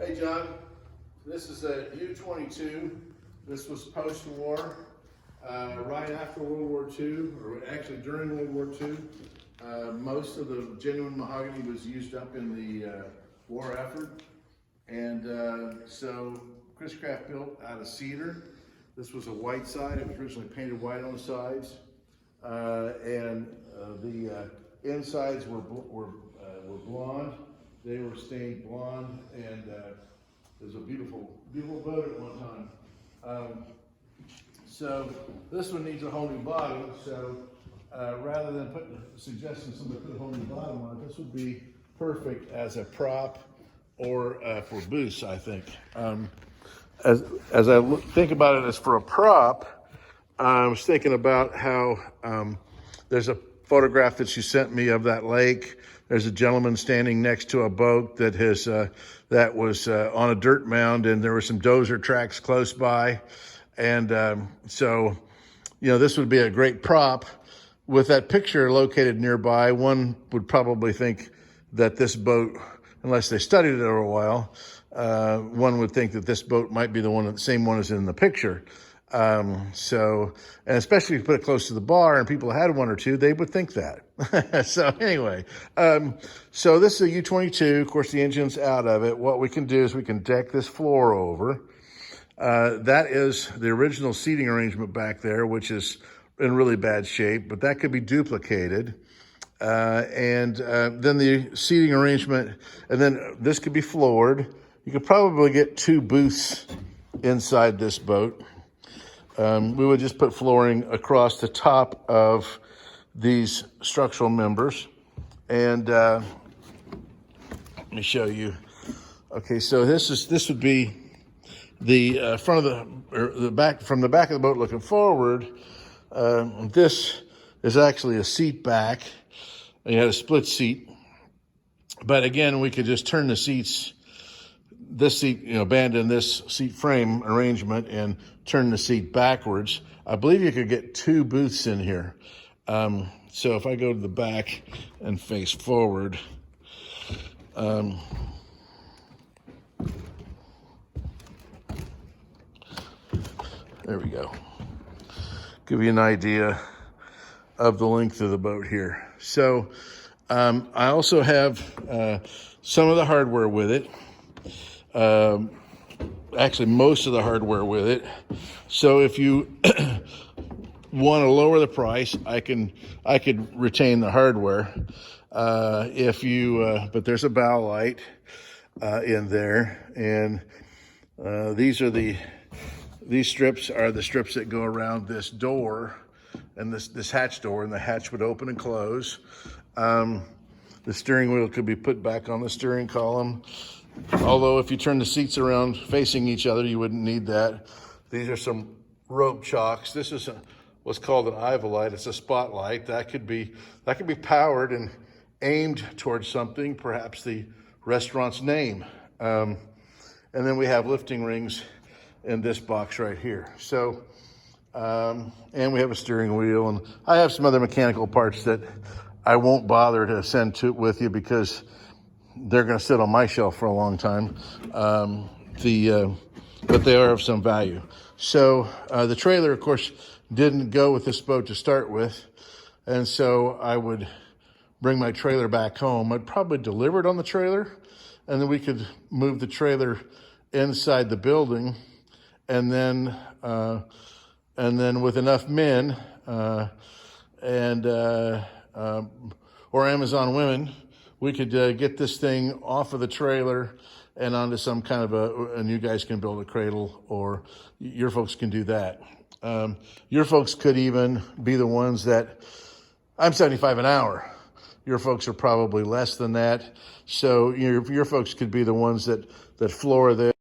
Hey John, this is a U22. This was post-war, right after World War II, or actually during World War II. Most of the genuine mahogany was used up in the war effort. And so Chris Craft built out of cedar. This was a white side. It was originally painted white on the sides. The insides were blonde. They were stained blonde, and it was a beautiful boat at one time. So this one needs a whole new bottom. So rather than suggesting somebody put a whole new bottom on it, this would be perfect as a prop or for booths, I think. As I think about it as for a prop, I was thinking about how there's a photograph that she sent me of that lake. There's a gentleman standing next to a boat that was on a dirt mound, and there were some dozer tracks close by. And so, this would be a great prop. With that picture located nearby, one would probably think that this boat, unless they studied it over a while, one would think that this boat might be the same one as in the picture. And especially if you put it close to the bar and people had one or two, they would think that. So anyway, so this is a U22. Of course, the engine's out of it. What we can do is we can deck this floor over. That is the original seating arrangement back there, which is in really bad shape, but that could be duplicated. Then the seating arrangement, and then this could be floored. You could probably get 2 booths inside this boat. We would just put flooring across the top of these structural members. And let me show you. Okay, so this would be the front of the back, from the back of the boat looking forward. This is actually a seat back. You had a split seat. But again, we could just turn the seats, this seat, abandon this seat frame arrangement and turn the seat backwards. I believe you could get 2 booths in here. So if I go to the back and face forward, there we go. Give you an idea of the length of the boat here. So I also have some of the hardware with it. Actually, most of the hardware with it. So if you want to lower the price, I could retain the hardware. But there's a bow light in there, and these strips are the strips that go around this door and this hatch door, and the hatch would open and close. The steering wheel could be put back on the steering column. Although if you turn the seats around facing each other, you wouldn't need that. These are some rope chocks. This is what's called an Ivolite. It's a spotlight. That could be powered and aimed towards something, perhaps the restaurant's name. And then we have lifting rings in this box right here. So, and we have a steering wheel, and I have some other mechanical parts that I won't bother to send with you because they're going to sit on my shelf for a long time. But they are of some value. So the trailer, of course, didn't go with this boat to start with. And so I would bring my trailer back home. I'd probably deliver it on the trailer, and then we could move the trailer inside the building. And then with enough men or Amazon women, we could get this thing off of the trailer and onto some kind of and you guys can build a cradle, or your folks can do that. Your folks could even be the ones that, I'm 75 an hour. Your folks are probably less than that. So your folks could be the ones that floor this.